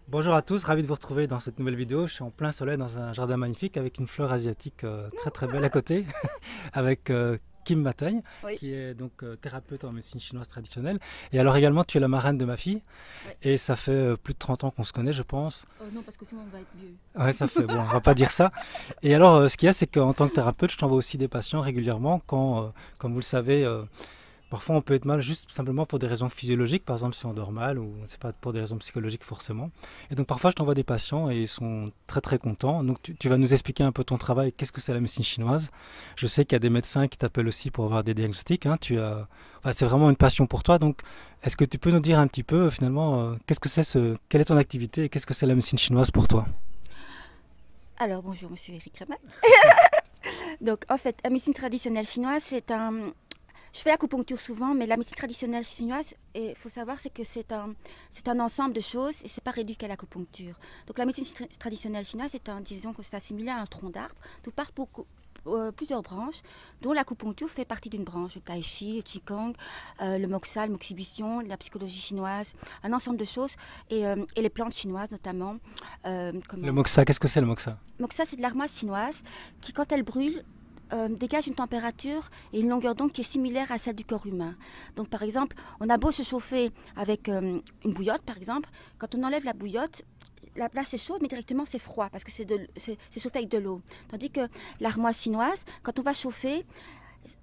Bonjour à tous, ravi de vous retrouver dans cette nouvelle vidéo. Je suis en plein soleil dans un jardin magnifique avec une fleur asiatique très très belle à côté, avec Kim Mataigne, Oui, qui est donc thérapeute en médecine chinoise traditionnelle. Et alors également, tu es la marraine de ma fille, ouais. et ça fait plus de 30 ans qu'on se connaît, je pense. Oh non, parce que sinon on va être vieux. Ouais, ça fait, bon, on va pas dire ça. Et alors, ce qu'il y a, c'est qu'en tant que thérapeute, je t'envoie aussi des patients régulièrement quand, comme vous le savez, parfois, on peut être mal juste simplement pour des raisons physiologiques, par exemple si on dort mal ou c'est pas pour des raisons psychologiques forcément. Et donc parfois, je t'envoie des patients et ils sont très très contents. Donc tu vas nous expliquer un peu ton travail, qu'est-ce que c'est la médecine chinoise. Je sais qu'il y a des médecins qui t'appellent aussi pour avoir des diagnostics. Hein. Enfin, c'est vraiment une passion pour toi. Donc est-ce que tu peux nous dire un petit peu finalement qu'est-ce que c'est quelle est ton activité et qu'est-ce que c'est la médecine chinoise pour toi? Alors bonjour Monsieur Eric Ramal. Donc en fait, la médecine traditionnelle chinoise, c'est un... Je fais l'acupuncture souvent, mais la médecine traditionnelle chinoise, il faut savoir, c'est que c'est un ensemble de choses et c'est pas réduit qu'à l'acupuncture. Donc la médecine traditionnelle chinoise, disons que c'est assimilé à un tronc d'arbre, d'où partent plusieurs branches, dont l'acupuncture fait partie d'une branche. Le tai chi, le qigong, le moxa, le moxibution, la psychologie chinoise, un ensemble de choses, et les plantes chinoises notamment. Le Comment moxa, qu'est-ce que c'est le moxa? Moxa, c'est de l'armoise chinoise qui, quand elle brûle, dégage une température et une longueur d'onde qui est similaire à celle du corps humain. Donc par exemple, on a beau se chauffer avec une bouillotte par exemple, quand on enlève la bouillotte, là c'est chaud mais directement c'est froid parce que c'est chauffé avec de l'eau. Tandis que l'armoise chinoise, quand on va chauffer,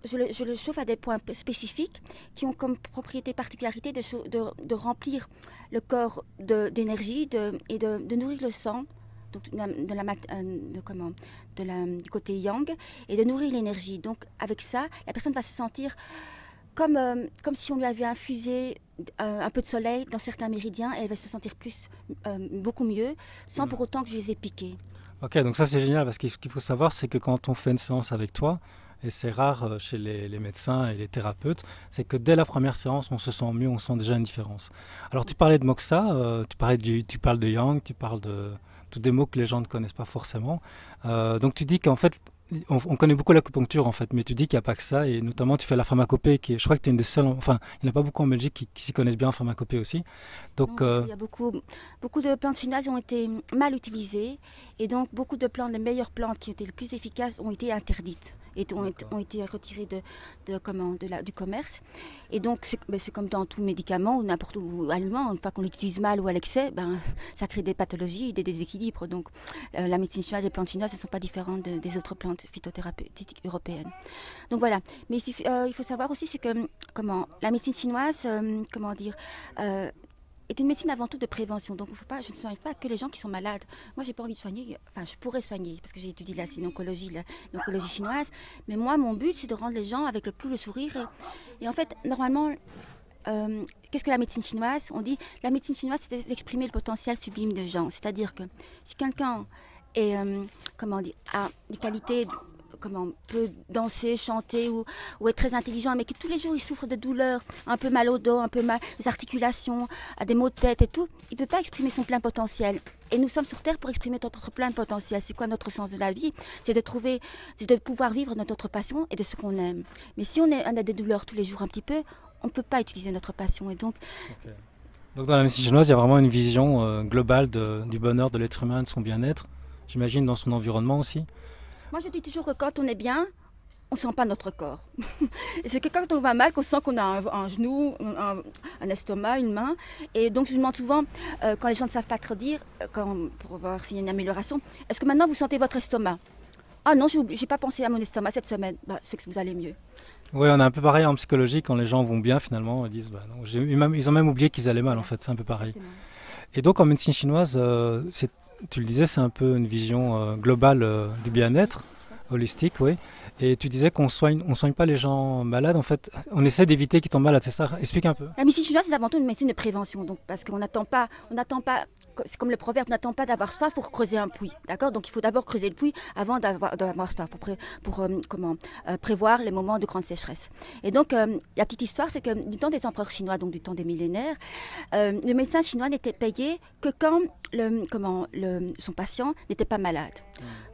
je le chauffe à des points spécifiques qui ont comme propriété, particularité de remplir le corps d'énergie et de nourrir le sang donc du côté yang et de nourrir l'énergie. Donc avec ça, la personne va se sentir comme si on lui avait infusé un peu de soleil dans certains méridiens et elle va se sentir beaucoup mieux sans Hmm. pour autant que je les ai piqués. Ok, donc ça c'est génial parce qu'il faut savoir, c'est que quand on fait une séance avec toi, et c'est rare chez les médecins et les thérapeutes, c'est que dès la première séance, on se sent mieux, on sent déjà une différence. Alors tu parlais de moxa, tu parles de yang, tu parles de tous des mots que les gens ne connaissent pas forcément. Donc tu dis qu'en fait, on connaît beaucoup l'acupuncture en fait, mais tu dis qu'il n'y a pas que ça, et notamment tu fais la pharmacopée, je crois que tu es une des seules, enfin il n'y en a pas beaucoup en Belgique qui s'y connaissent bien en pharmacopée aussi. Non, Donc parce qu'il y a beaucoup de plantes chinoises ont été mal utilisées et donc beaucoup de plantes, les meilleures plantes qui ont été les plus efficaces ont été interdites et d'accord. ont été retirées du commerce. Et donc c'est comme dans tout médicament ou n'importe où aliment, une fois qu'on l'utilise mal ou à l'excès, ça crée des pathologies, des déséquilibres. Donc la médecine chinoise, les plantes chinoises ne sont pas différentes des autres plantes phytothérapeutiques européennes. Donc voilà. Mais il faut savoir aussi, c'est que la médecine chinoise, est une médecine avant tout de prévention. Donc je ne soigne pas que les gens qui sont malades. Moi, j'ai pas envie de soigner. Enfin, je pourrais soigner parce que j'ai étudié l'oncologie chinoise. Mais moi, mon but, c'est de rendre les gens avec le plus le sourire. Et en fait, normalement, qu'est-ce que la médecine chinoise? On dit la médecine chinoise, c'est d'exprimer le potentiel sublime des gens. C'est-à-dire que si quelqu'un est, a des qualités peut danser, chanter ou être très intelligent, mais que tous les jours il souffre de douleurs, un peu mal au dos, un peu mal aux articulations, à des maux de tête et tout, il ne peut pas exprimer son plein potentiel. Et nous sommes sur Terre pour exprimer notre plein potentiel. C'est quoi notre sens de la vie? C'est de pouvoir vivre notre passion et de ce qu'on aime. Mais si on a des douleurs tous les jours un petit peu, on ne peut pas utiliser notre passion. Et donc, Ok. Donc dans la médecine chinoise, il y a vraiment une vision globale du bonheur de l'être humain, de son bien-être, j'imagine dans son environnement aussi. moi je dis toujours que quand on est bien, on ne sent pas notre corps. C'est que quand on va mal, qu'on sent qu'on a un genou, un estomac, une main. Et donc je demande souvent, quand les gens ne savent pas trop dire, pour voir s'il y a une amélioration, est-ce que maintenant vous sentez votre estomac? Ah non, j'ai pas pensé à mon estomac cette semaine. C'est que vous allez mieux. Oui, on est un peu pareil en psychologie, quand les gens vont bien finalement, ils disent, bah non, ils ont même oublié qu'ils allaient mal en Voilà, fait, c'est un peu pareil. exactement. Et donc en médecine chinoise, tu le disais, c'est un peu une vision globale du Holistique, bien-être, exact. holistique, oui. Et tu disais on soigne pas les gens malades, en fait, on essaie d'éviter qu'ils tombent malades, c'est ça? Explique un peu. La médecine chinoise, c'est avant tout une médecine de prévention. Donc, parce on n'attend pas, c'est comme le proverbe, on n'attend pas d'avoir soif pour creuser un puits. D'accord? Donc, il faut d'abord creuser le puits avant d'avoir soif, prévoir les moments de grande sécheresse. Et donc, la petite histoire, c'est que du temps des empereurs chinois, donc du temps des millénaires, le médecin chinois n'était payé que quand son patient n'était pas malade.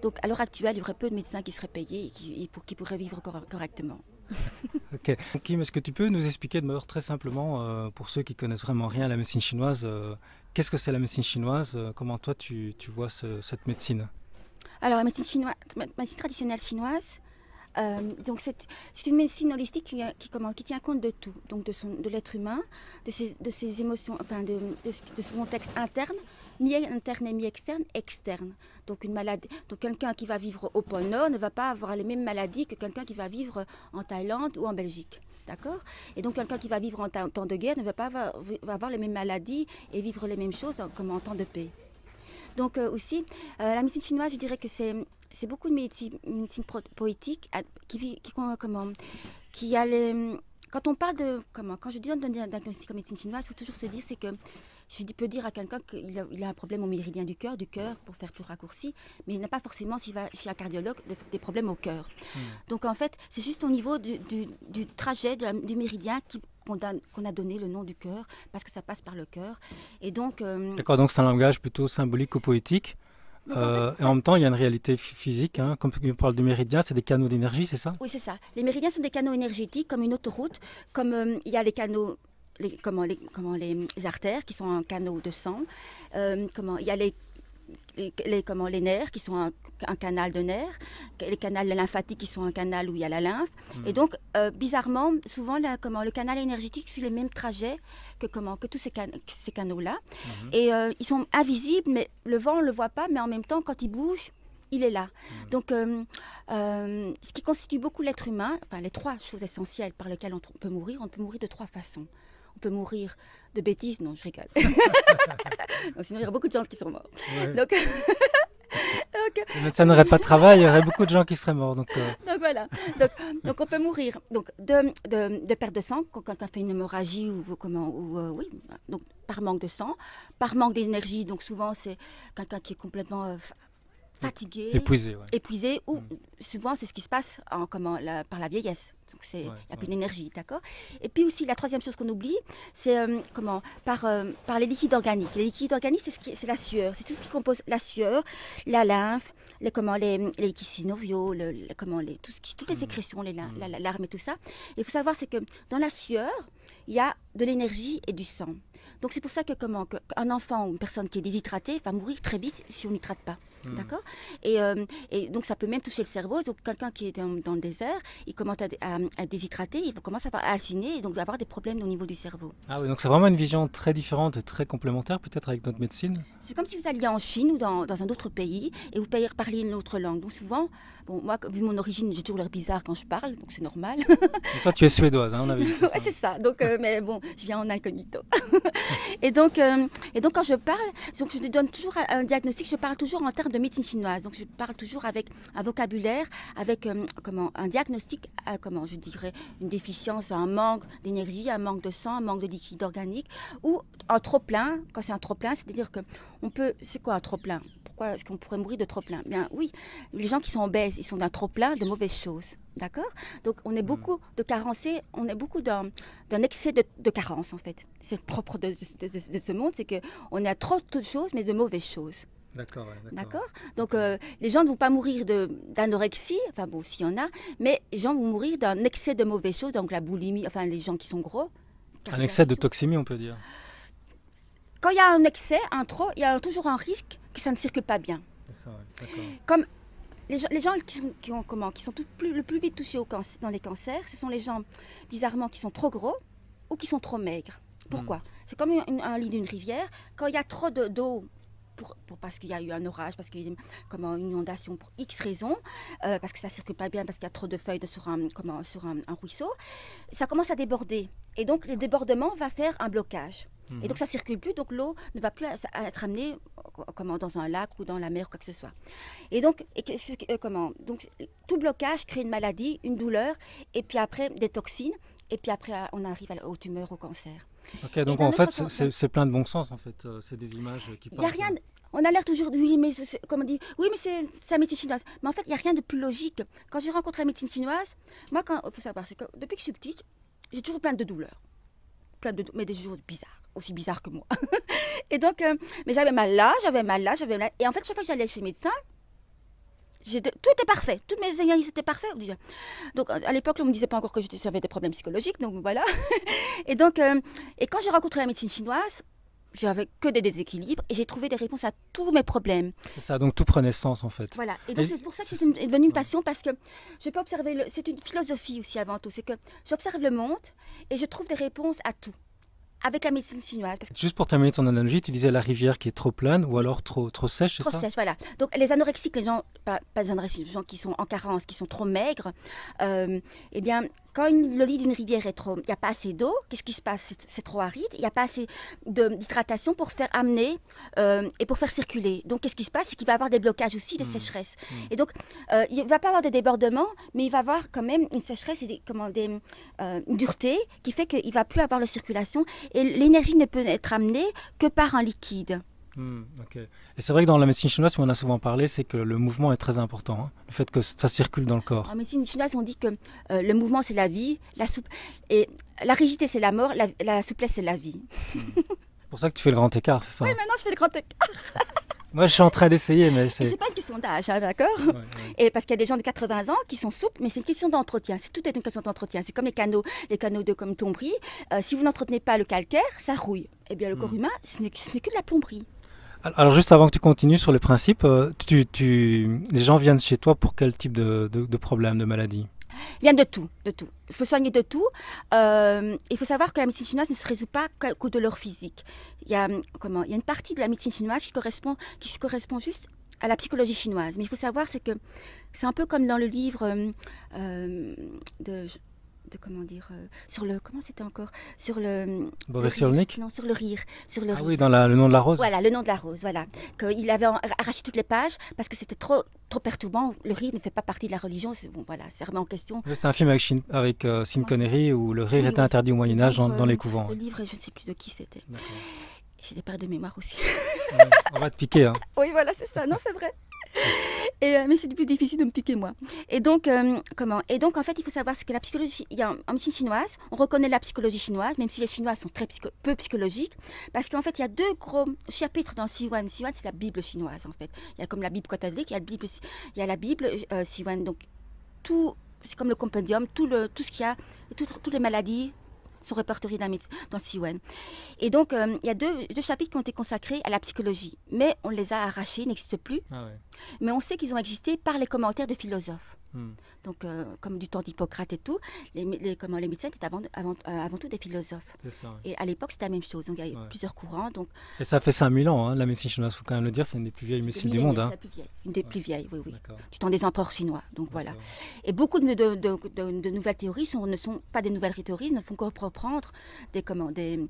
Donc, à l'heure actuelle, il y aurait peu de médecins qui seraient payés qui pourraient vivre correctement. Ok. Kim, est-ce que tu peux nous expliquer de manière très simplement, pour ceux qui connaissent vraiment rien à la médecine chinoise, qu'est-ce que c'est la médecine chinoise? Comment toi tu vois cette médecine? Alors, la médecine chinoise, médecine traditionnelle chinoise, donc c'est une médecine holistique qui tient compte de tout, donc de l'être humain, de ses émotions, enfin de son contexte interne, mi-interne et mi-externe, externe. Donc donc quelqu'un qui va vivre au pôle Nord ne va pas avoir les mêmes maladies que quelqu'un qui va vivre en Thaïlande ou en Belgique. D'accord? Et donc quelqu'un qui va vivre en temps de guerre ne va pas avoir les mêmes maladies et vivre les mêmes choses comme en temps de paix. Donc aussi, la médecine chinoise, je dirais que c'est beaucoup de médecine poétique qui a les... Quand on parle de... Quand je donne un diagnostic en médecine chinoise, il faut toujours se dire, c'est que je peux dire à quelqu'un qu'il a un problème au méridien du cœur, pour faire plus raccourci, mais il n'a pas forcément, s'il va chez un cardiologue, des problèmes au cœur. Donc en fait, c'est juste au niveau du trajet du méridien qu'on a donné le nom du cœur, parce que ça passe par le cœur. Et donc... D'accord, donc c'est un langage plutôt symbolique ou poétique. Et en même temps, il y a une réalité physique. Hein. Comme on parle de méridiens, c'est des canaux d'énergie, c'est ça? Oui, c'est ça. Les méridiens sont des canaux énergétiques, comme une autoroute, comme il y a les canaux... les artères qui sont un canal de sang, il y a les nerfs qui sont un canal de nerfs, les canaux lymphatiques qui sont un canal où il y a la lymphe. Et donc, bizarrement, souvent, le canal énergétique suit les mêmes trajets que tous ces canaux-là. Et ils sont invisibles, mais le vent, on ne le voit pas, mais en même temps, quand il bouge, il est là. Donc, ce qui constitue beaucoup l'être humain, enfin, les trois choses essentielles par lesquelles on peut mourir de trois façons. On peut mourir de bêtises, non, je rigole. Non, sinon, il y aurait beaucoup de gens qui sont morts. Ouais. Donc, les médecins n'auraient pas de travail, il y aurait beaucoup de gens qui seraient morts. Donc voilà. Donc on peut mourir de perte de sang quand quelqu'un fait une hémorragie oui, donc par manque de sang, par manque d'énergie. Donc souvent c'est quelqu'un qui est complètement fatigué, épuisé, ou souvent c'est ce qui se passe par la vieillesse. Donc il n'y a plus d'énergie, d'accord? Et puis aussi la troisième chose qu'on oublie, c'est par les liquides organiques. Les liquides organiques, c'est la sueur, c'est tout ce qui compose la sueur, la lymphe, les liquides synoviaux, toutes les sécrétions, les larmes et tout ça. Et il faut savoir c'est que dans la sueur, il y a de l'énergie et du sang. Donc c'est pour ça qu'un enfant ou une personne qui est déshydratée va mourir très vite si on n'hydrate pas. D'accord? Et donc ça peut même toucher le cerveau. Donc quelqu'un qui est dans le désert, il commence à déshydrater, il commence à halluciner et donc avoir des problèmes au niveau du cerveau. Ah oui, donc c'est vraiment une vision très différente et très complémentaire peut-être avec notre médecine. C'est comme si vous alliez en Chine ou dans un autre pays et vous parliez une autre langue. Donc souvent, moi, vu mon origine, j'ai toujours l'air bizarre quand je parle, donc c'est normal. Et toi, tu es suédoise, hein, on avait vu ça. Ouais, c'est ça. Donc, mais bon, je viens en incognito. et donc quand je parle, donc je donne toujours un diagnostic, je parle toujours en termes de médecine chinoise. Donc je parle toujours avec un vocabulaire, avec un diagnostic, je dirais, une déficience, un manque d'énergie, un manque de sang, un manque de liquide organique, ou un trop-plein. Quand c'est un trop-plein, c'est-à-dire que c'est quoi un trop-plein? Pourquoi est-ce qu'on pourrait mourir de trop-plein? Bien oui, les gens qui sont obèses, ils sont d'un trop-plein de mauvaises choses. D'accord? Donc on est beaucoup de carencés, on est beaucoup d'un excès de carence en fait. C'est propre de ce monde, c'est qu'on est à trop de choses, mais de mauvaises choses. D'accord. D'accord. Donc les gens ne vont pas mourir d'anorexie, enfin bon, s'il y en a, mais les gens vont mourir d'un excès de mauvaises choses, donc la boulimie, enfin les gens qui sont gros. Un excès de toxémie, on peut dire. Quand il y a un excès, un trop, il y a toujours un risque que ça ne circule pas bien. C'est ça, d'accord. Comme les gens qui sont le plus vite touchés dans les cancers, ce sont les gens, bizarrement, qui sont trop gros ou qui sont trop maigres. Pourquoi? C'est comme un lit d'une rivière. Quand il y a trop d'eau, parce qu'il y a eu un orage, parce qu'il y a eu une inondation pour X raisons, parce que ça ne circule pas bien, parce qu'il y a trop de feuilles sur un ruisseau, ça commence à déborder. Et donc, le débordement va faire un blocage. Et donc, ça ne circule plus, donc l'eau ne va plus être amenée dans un lac ou dans la mer ou quoi que ce soit. Et donc, donc tout blocage crée une maladie, une douleur, et puis après, des toxines, et puis après, on arrive aux tumeurs, au cancer. Ok, donc en fait, c'est plein de bon sens, en fait. C'est des images qui passent. Il n'y a rien... On a l'air toujours, oui, mais c'est la médecine chinoise. Mais en fait, il n'y a rien de plus logique. Quand j'ai rencontré la médecine chinoise, moi, il faut savoir, c'est que depuis que je suis petite, j'ai toujours plein de douleurs. Mais des jours bizarres, aussi bizarres que moi. Et donc, mais j'avais mal là. Et en fait, chaque fois que j'allais chez le médecin, tout était parfait. Toutes mes analyses étaient parfaites. Donc, à l'époque, on ne me disait pas encore que j'avais des problèmes psychologiques. Donc, voilà. Et donc, et quand j'ai rencontré la médecine chinoise, j'avais que des déséquilibres et j'ai trouvé des réponses à tous mes problèmes. C'est ça, donc tout prenait sens en fait. Voilà, et donc c'est pour ça que c'est devenu une passion parce que je peux observer, c'est une philosophie aussi avant tout, c'est que j'observe le monde et je trouve des réponses à tout. Avec la médecine chinoise. Parce que Juste pour terminer ton analogie, tu disais la rivière qui est trop pleine ou alors trop sèche, c'est trop ça? sèche, voilà. Donc les anorexiques, les gens, pas les anorexiques, les gens qui sont en carence, qui sont trop maigres, eh bien, quand le lit d'une rivière est trop, il n'y a pas assez d'eau, qu'est-ce qui se passe? C'est trop aride, il n'y a pas assez d'hydratation pour faire amener et pour faire circuler. Donc qu'est-ce qui se passe? C'est qu'il va y avoir des blocages aussi de sécheresse. Et donc, il ne va pas avoir de débordement, mais il va y avoir quand même une sécheresse et une dureté qui fait qu'il ne va plus avoir de circulation. Et l'énergie ne peut être amenée que par un liquide. Ok. Et c'est vrai que dans la médecine chinoise, on en a souvent parlé, c'est que le mouvement est très important, hein, le fait que ça circule dans le corps. En médecine chinoise, on dit que le mouvement c'est la vie, et la rigidité c'est la mort, la souplesse c'est la vie. C'est pour ça que tu fais le grand écart, c'est ça? Oui, maintenant je fais le grand écart. Moi, je suis en train d'essayer, mais c'est pas une question d'âge, hein, d'accord? Ouais. Et parce qu'il y a des gens de 80 ans qui sont souples, mais c'est une question d'entretien. Tout est une question d'entretien. C'est comme les canaux de comme plomberie. Si vous n'entretenez pas le calcaire, ça rouille. Eh bien, le corps humain, ce n'est que de la plomberie. Alors, juste avant que tu continues sur le principe, les gens viennent chez toi pour quel type de problème, de maladie? Il vient de tout, de tout. Il faut soigner de tout. Il faut savoir que la médecine chinoise ne se résout pas qu'aux douleurs physiques. Il y a une partie de la médecine chinoise qui correspond juste à la psychologie chinoise. Mais il faut savoir, c'est que c'est un peu comme dans le livre comment c'était encore sur le Boris Cyrulnik? Non, sur le rire, Ah oui, dans le nom de la rose. Voilà, le nom de la rose, voilà. Qu'il avait arraché toutes les pages parce que c'était trop perturbant. Le rire ne fait pas partie de la religion. Bon, voilà, c'est remis en question. C'est un film avec Sean Connery où le rire était interdit au Moyen-Âge dans les couvents. Le livre, je ne sais plus de qui c'était. J'ai des pertes de mémoire aussi. On va te piquer, hein. Oui, voilà, c'est ça. Non, c'est vrai. Mais c'est plus difficile de me piquer, moi. Et donc, en fait, il faut savoir que la psychologie, en médecine chinoise, on reconnaît la psychologie chinoise, même si les Chinois sont peu psychologiques, parce qu'en fait, il y a deux gros chapitres dans Siwan. Siwan, c'est la Bible chinoise, en fait. Il y a comme la Bible catholique, il y a la Bible Siwan. Donc, c'est comme le compendium, tout ce qu'il y a, toutes les maladies sont répertoriées dans le Siwan. Et donc, il y a deux chapitres qui ont été consacrés à la psychologie, mais on les a arrachés, ils n'existent plus. Ah ouais. Mais on sait qu'ils ont existé par les commentaires de philosophes. Donc, comme du temps d'Hippocrate et tout, les médecins étaient avant tout des philosophes. C'est ça, ouais. Et à l'époque, c'était la même chose. Donc, il y a plusieurs courants. Donc... Et ça fait 5000 ans, hein, la médecine chinoise, il faut quand même le dire, c'est une des plus vieilles médecines du monde. Hein. C'est la plus vieille, une des plus vieilles, oui. D'accord. Du temps des empereurs chinois. Donc, voilà. Et beaucoup de nouvelles théories ne sont pas des nouvelles théories, ne font que reprendre des théories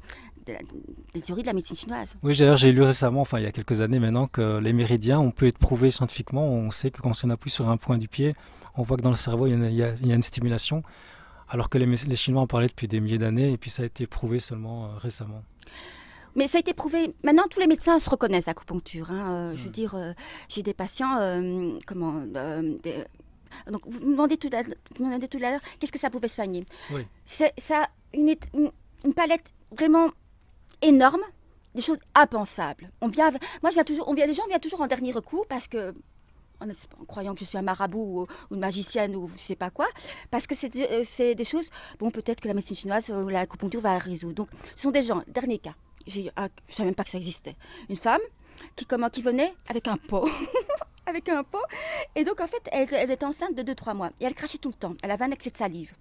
de la médecine chinoise. Oui, d'ailleurs, j'ai lu récemment, il y a quelques années maintenant, que les méridiens, on peut être prouvé scientifiquement. On sait que quand on appuie sur un point du pied, on voit que dans le cerveau, il y a une stimulation. Alors que les Chinois en parlaient depuis des milliers d'années, et puis ça a été prouvé seulement récemment. Mais ça a été prouvé. Maintenant, tous les médecins se reconnaissent à l'acupuncture. Je veux dire, j'ai des patients, donc, vous me demandez tout à l'heure, qu'est-ce que ça pouvait soigner? Oui. Ça a une palette vraiment énorme, des choses impensables. Les gens viennent toujours en dernier recours parce que, en croyant que je suis un marabout ou une magicienne ou je ne sais pas quoi, parce que c'est des choses, bon, peut-être que la médecine chinoise ou l'acupuncture va résoudre. Donc, ce sont des gens, dernier cas, je ne savais même pas que ça existait. Une femme qui venait avec un pot. Avec un pot. Et donc, en fait, elle était enceinte de 2-3 mois. Et elle crachait tout le temps. Elle avait un excès de salive.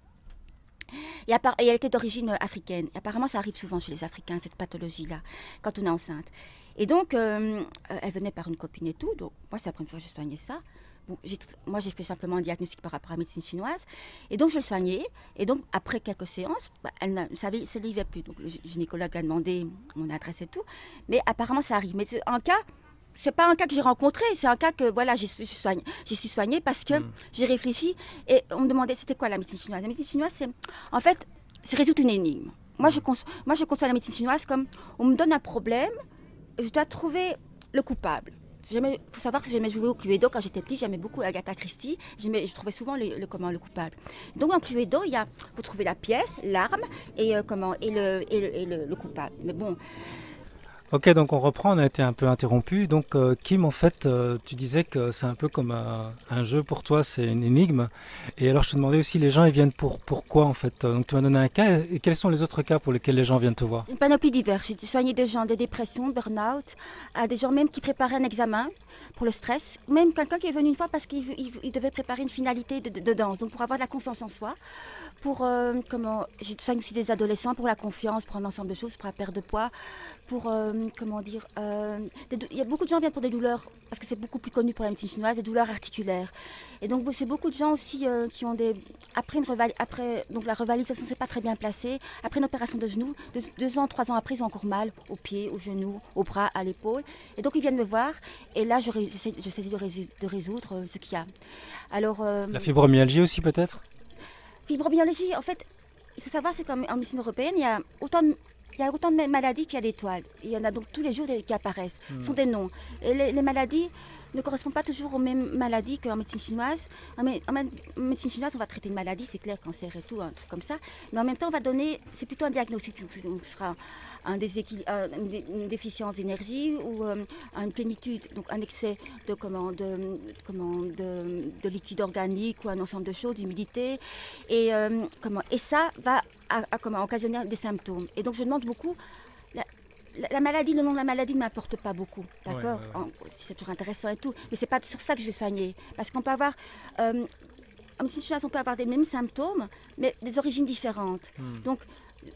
Et elle était d'origine africaine. Et apparemment, ça arrive souvent chez les Africains, cette pathologie-là, quand on est enceinte. Et donc, elle venait par une copine et tout. Donc, moi, c'est la première fois que je soignais ça. Bon, moi, j'ai fait simplement un diagnostic par rapport à la médecine chinoise. Et donc, je le soignais. Et donc, après quelques séances, elle ne salivait plus. Donc, le gynécologue a demandé mon adresse et tout. Mais apparemment, ça arrive. Mais c'est un cas... C'est pas un cas que j'ai rencontré, c'est un cas que voilà, j'y suis soignée parce que j'ai réfléchi et on me demandait c'était quoi la médecine chinoise. La médecine chinoise, c'est résoudre une énigme. Moi, je conçois la médecine chinoise comme on me donne un problème, je dois trouver le coupable. Il faut savoir que j'aimais jouer au Cluedo quand j'étais petite, j'aimais beaucoup Agatha Christie, je trouvais souvent le coupable. Donc dans Cluedo, faut trouver la pièce, l'arme et le coupable. Mais bon. Ok, donc on reprend, on a été un peu interrompu. Donc Kim, en fait, tu disais que c'est un peu comme un jeu pour toi, c'est une énigme. Et alors je te demandais aussi, les gens, ils viennent pour quoi en fait? Donc tu m'as donné un cas, et quels sont les autres cas pour lesquels les gens viennent te voir? Une panoplie diverse. J'ai soigné des gens de dépression, de burn-out, à des gens même qui préparaient un examen pour le stress. Même quelqu'un qui est venu une fois parce qu'il devait préparer une finalité de danse. Donc pour avoir de la confiance en soi. J'ai soigné aussi des adolescents pour la confiance, pour un ensemble de choses, pour la perte de poids. Il y a beaucoup de gens qui viennent pour des douleurs, parce que c'est beaucoup plus connu pour la médecine chinoise, des douleurs articulaires. Et donc c'est beaucoup de gens aussi qui ont des... donc la revalidation ne s'est pas très bien placée. Après une opération de genou, 2 ans, 3 ans après, ils ont encore mal aux pieds, aux genoux, aux bras, à l'épaule. Et donc ils viennent me voir et là j'essaie de résoudre ce qu'il y a. Alors, La fibromyalgie aussi peut-être? fibromyalgie, en fait, il faut savoir, c'est qu'en médecine européenne, il y a autant de maladies qu'il y a d'étoiles. Il y en a donc tous les jours qui apparaissent. Ce sont des noms. Et les maladies ne correspondent pas toujours aux mêmes maladies qu'en médecine chinoise. En médecine chinoise, on va traiter une maladie, c'est clair, cancer et tout, un truc comme ça. Mais en même temps, on va donner, c'est plutôt un diagnostic. Donc, ce sera une déficience d'énergie ou une plénitude, donc un excès de liquide organique ou un ensemble de choses, d'humidité. Et ça va occasionner des symptômes. Et donc je demande beaucoup. La maladie, le nom de la maladie ne m'importe pas beaucoup, d'accord, c'est toujours intéressant et tout, mais c'est pas sur ça que je vais soigner. Parce qu'on peut avoir, en médecine chinoise, on peut avoir des mêmes symptômes, mais des origines différentes. Donc,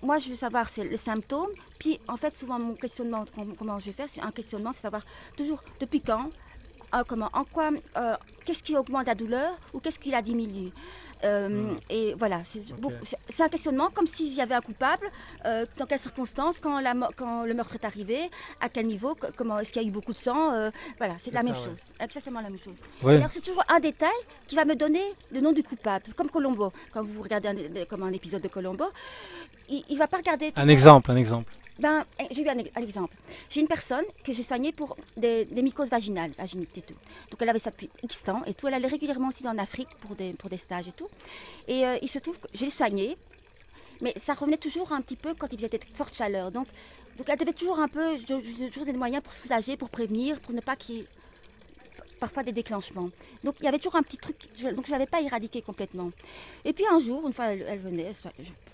moi, je veux savoir c'est les symptômes, puis en fait, souvent, mon questionnement, comment je vais faire, c'est un questionnement, c'est savoir toujours depuis quand, qu'est-ce qui augmente la douleur ou qu'est-ce qui la diminue. Et voilà, c'est un questionnement comme si j'avais un coupable, dans quelles circonstances, quand le meurtre est arrivé, à quel niveau, est-ce qu'il y a eu beaucoup de sang, voilà, c'est la même chose, exactement la même chose. Ouais. Alors c'est toujours un détail qui va me donner le nom du coupable, comme Colombo, quand vous regardez un épisode de Colombo, il ne va pas regarder... Un exemple. J'ai eu un exemple. J'ai une personne que j'ai soignée pour des mycoses vaginales, vaginite et tout. Donc elle avait ça depuis X temps et tout. Elle allait régulièrement aussi en Afrique pour des stages et tout. Et il se trouve que je l'ai soignée, mais ça revenait toujours un petit peu quand il faisait de fortes chaleurs. Donc elle devait toujours toujours des moyens pour soulager, pour prévenir, pour ne pas qu'il y ait parfois des déclenchements. Donc il y avait toujours un petit truc, donc je ne l'avais pas éradiqué complètement. Et puis un jour, une fois elle venait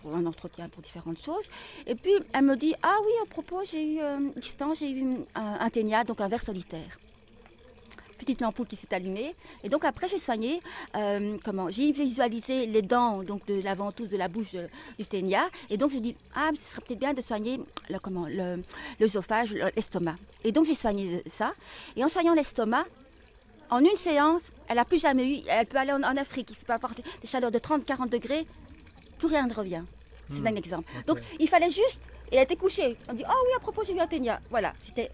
pour un entretien pour différentes choses, et puis elle me dit, ah oui, à propos, j'ai eu un ténia, donc un ver solitaire. Petite ampoule qui s'est allumée. Et donc après j'ai soigné, j'ai visualisé les dents donc de la ventouse de la bouche du ténia. Et donc je dis, ce serait peut-être bien de soigner l'œsophage, l'estomac. Et donc j'ai soigné ça. Et en soignant l'estomac, en une séance, elle n'a plus jamais eu, elle peut aller en Afrique, il peut avoir des chaleurs de 30-40 degrés, plus rien ne revient. C'est un exemple. Okay. Donc il fallait juste, et elle était couchée. On dit, oui, à propos, j'ai eu un ténia. Voilà, c'était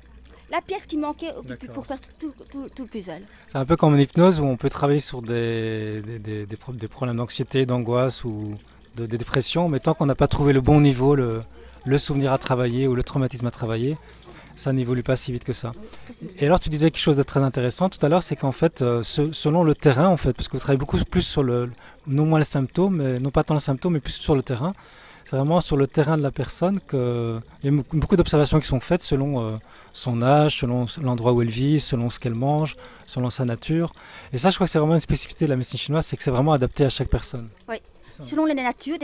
la pièce qui manquait pour faire tout le puzzle. C'est un peu comme en hypnose où on peut travailler sur des problèmes d'anxiété, d'angoisse ou de dépression, mais tant qu'on n'a pas trouvé le bon niveau, le souvenir à travailler ou le traumatisme à travailler, ça n'évolue pas si vite que ça. Et alors tu disais quelque chose de très intéressant tout à l'heure, c'est qu'en fait, selon le terrain, en fait, parce que vous travaillez beaucoup plus sur non moins les symptômes, non pas tant les symptômes, mais plus sur le terrain. C'est vraiment sur le terrain de la personne qu'il y a beaucoup d'observations qui sont faites selon son âge, selon l'endroit où elle vit, selon ce qu'elle mange, selon sa nature. Et ça, je crois que c'est vraiment une spécificité de la médecine chinoise, c'est que c'est vraiment adapté à chaque personne. Oui. Selon la nature,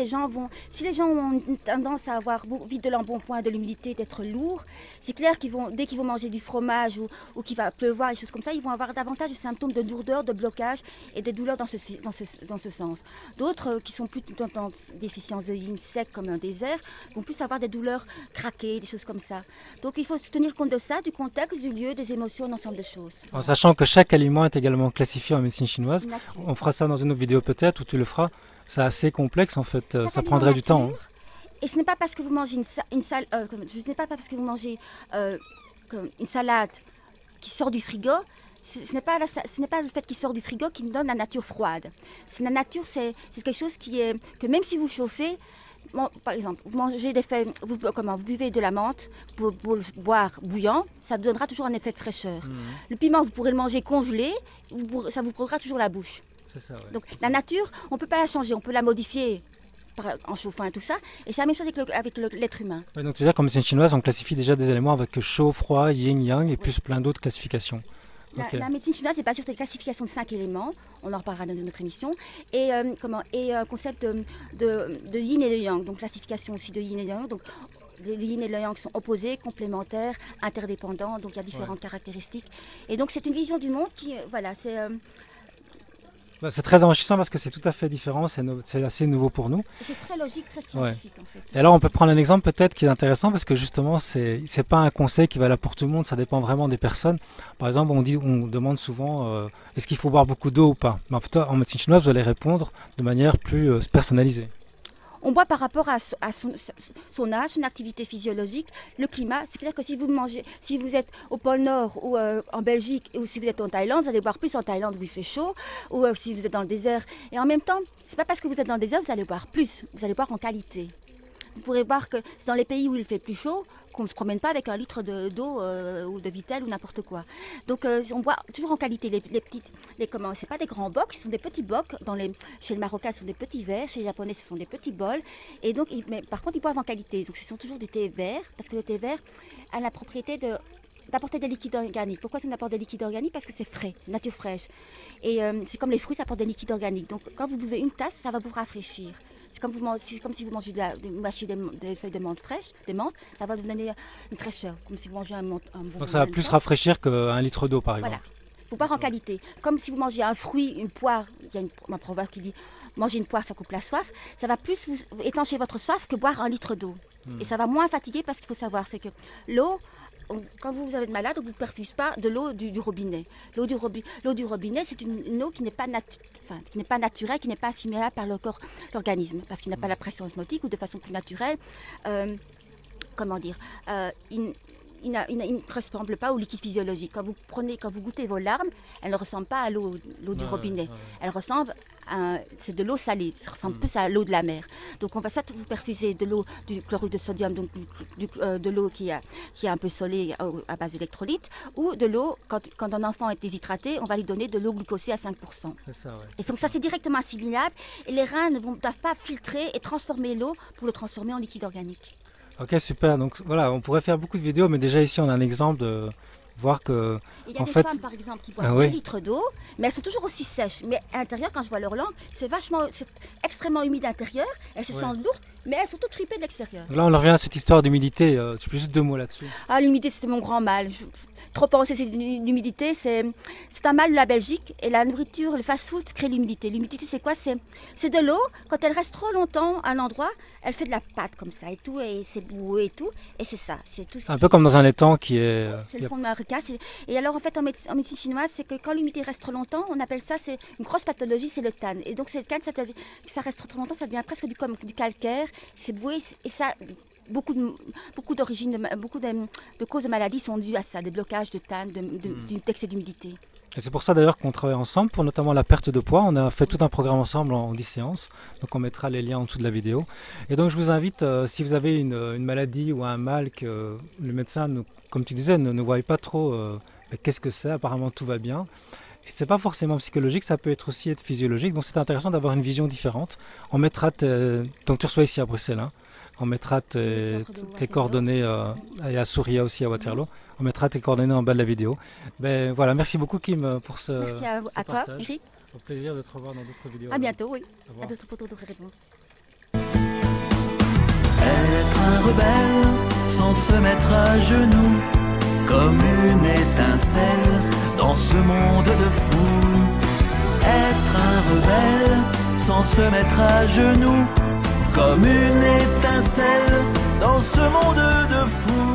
si les gens ont une tendance à avoir vite de l'embonpoint, de l'humidité, d'être lourds, c'est clair dès qu'ils vont manger du fromage ou qu'il va pleuvoir, des choses comme ça, ils vont avoir davantage de symptômes de lourdeur, de blocage et des douleurs dans ce sens. D'autres qui sont plus dans déficience de yin sec comme un désert, vont plus avoir des douleurs craquées, des choses comme ça. Donc il faut se tenir compte de ça, du contexte, du lieu, des émotions, un ensemble de choses. En sachant que chaque aliment est également classifié en médecine chinoise, on fera ça dans une autre vidéo peut-être, où tu le feras. C'est assez complexe en fait, ça prendrait du temps. Et ce n'est pas parce que vous mangez une salade qui sort du frigo, ce n'est pas le fait qu'il sort du frigo qui me donne la nature froide. La nature, c'est quelque chose que même si vous chauffez, par exemple, vous mangez des feuilles, vous buvez de la menthe pour le boire bouillant, ça donnera toujours un effet de fraîcheur. Le piment, vous pourrez le manger congelé, ça vous brûlera toujours la bouche. C'est ça, ouais. Donc la nature, on ne peut pas la changer, on peut la modifier en chauffant et tout ça. Et c'est la même chose avec l'être humain. Ouais, donc tu veux dire qu'en médecine chinoise, on classifie déjà des éléments avec chaud, froid, yin, yang et plus plein d'autres classifications. La médecine chinoise est basée sur des classifications de 5 éléments, on en reparlera dans notre émission, et un concept de yin et de yang, donc classification aussi de yin et de yang. Donc, le yin et le yang sont opposés, complémentaires, interdépendants, donc il y a différentes caractéristiques. Et donc c'est une vision du monde qui, voilà, c'est... C'est très enrichissant parce que c'est tout à fait différent, c'est assez nouveau pour nous. C'est très logique, très scientifique en fait. Et alors on peut prendre un exemple peut-être qui est intéressant parce que justement c'est pas un conseil qui va là pour tout le monde, ça dépend vraiment des personnes. Par exemple on demande souvent est-ce qu'il faut boire beaucoup d'eau ou pas. Mais en médecine chinoise vous allez répondre de manière plus personnalisée. On boit par rapport à son âge, son activité physiologique, le climat. C'est clair que si vous êtes au pôle Nord ou en Belgique ou si vous êtes en Thaïlande, vous allez boire plus en Thaïlande où il fait chaud ou si vous êtes dans le désert. Et en même temps, c'est pas parce que vous êtes dans le désert que vous allez boire plus, vous allez boire en qualité. Vous pourrez voir que c'est dans les pays où il fait plus chaud qu'on ne se promène pas avec un litre d'eau ou de Vittel ou n'importe quoi. Donc on boit toujours en qualité. C'est pas des grands bocs, ce sont des petits bocs. Chez le Marocain, ce sont des petits verres. Chez les Japonais, ce sont des petits bols. Et donc, mais par contre, ils boivent en qualité. Donc ce sont toujours des thés verts, parce que le thé vert a la propriété d'apporter des liquides organiques. Pourquoi ça apporte des liquides organiques? Parce que c'est frais, c'est nature fraîche. Et c'est comme les fruits, ça apporte des liquides organiques. Donc quand vous buvez une tasse, ça va vous rafraîchir. C'est comme si vous mangez des feuilles de menthe fraîches, des menthes, ça va vous donner une fraîcheur, comme si vous mangez un bon. Donc ça va plus rafraîchir qu'un litre d'eau par exemple. Voilà, il faut boire en qualité. Comme si vous mangez un fruit, une poire, il y a un proverbe qui dit manger une poire ça coupe la soif, ça va plus vous étancher votre soif que boire un litre d'eau. Et ça va moins fatiguer parce qu'il faut savoir, c'est que l'eau, quand vous êtes malade, on ne vous perfuse pas de l'eau du robinet. L'eau du robinet, c'est une eau qui n'est pas, naturelle, qui n'est pas assimilable par l'organisme, parce qu'il n'a pas la pression osmotique ou de façon plus naturelle. Il ne ressemble pas au liquide physiologique. Quand vous goûtez vos larmes, elles ne ressemblent pas à l'eau du robinet. Elles ressemblent c'est de l'eau salée, ça ressemble plus à l'eau de la mer. Donc on va soit vous perfuser de l'eau du chlorure de sodium, donc de l'eau qui est un peu salée à base d'électrolytes, ou de l'eau, quand un enfant est déshydraté, on va lui donner de l'eau glucosée à 5%. C'est ça, ouais. Et donc ça c'est directement assimilable, et les reins ne doivent pas filtrer et transformer l'eau pour le transformer en liquide organique. Ok, super. Donc voilà, on pourrait faire beaucoup de vidéos, mais déjà ici on a un exemple de voir que. Il y a des femmes par exemple qui boivent 2 litres d'eau, mais elles sont toujours aussi sèches. Mais à l'intérieur, quand je vois leur langue, c'est extrêmement humide à l'intérieur. Elles se sentent lourdes, mais elles sont toutes fripées de l'extérieur. Là, on revient à cette histoire d'humidité. Tu peux juste 2 mots là-dessus. Ah, l'humidité, c'était mon grand mal. Trop penser c'est l'humidité, c'est un mal de la Belgique. Et la nourriture, le fast-food crée l'humidité. L'humidité, c'est quoi? C'est de l'eau. Quand elle reste trop longtemps à un endroit, elle fait de la pâte comme ça et tout, et c'est boueux et tout. Et c'est ça. C'est un peu comme dans un étang qui est. C'est le fond de marécage. Et alors, en fait, en médecine chinoise, c'est que quand l'humidité reste trop longtemps, on appelle ça, c'est une grosse pathologie, c'est le tan. Et donc, c'est le tan, ça reste trop longtemps, ça devient presque du calcaire. C'est boueux et ça. Beaucoup de causes de maladies sont dues à ça, des blocages de tan, d'excès d'humidité. Et c'est pour ça d'ailleurs qu'on travaille ensemble, pour notamment la perte de poids. On a fait tout un programme ensemble en 10 séances, donc on mettra les liens en dessous de la vidéo. Et donc je vous invite, si vous avez une maladie ou un mal que le médecin, comme tu disais, ne voit pas trop qu'est-ce que c'est, apparemment tout va bien. Et c'est pas forcément psychologique, ça peut aussi être physiologique, donc c'est intéressant d'avoir une vision différente. On mettra, donc tu reçois ici à Bruxelles, hein. On mettra tes coordonnées, et à Souria aussi à Waterloo. On mettra tes coordonnées en bas de la vidéo. Ben voilà, merci beaucoup Kim pour ce Merci à toi, Eric. Au plaisir de te revoir dans d'autres vidéos. À bientôt, oui. À d'autres réponses. Être un rebelle sans se mettre à genoux, comme une étincelle dans ce monde de fous. Être un rebelle sans se mettre à genoux, comme une étincelle dans ce monde de fous.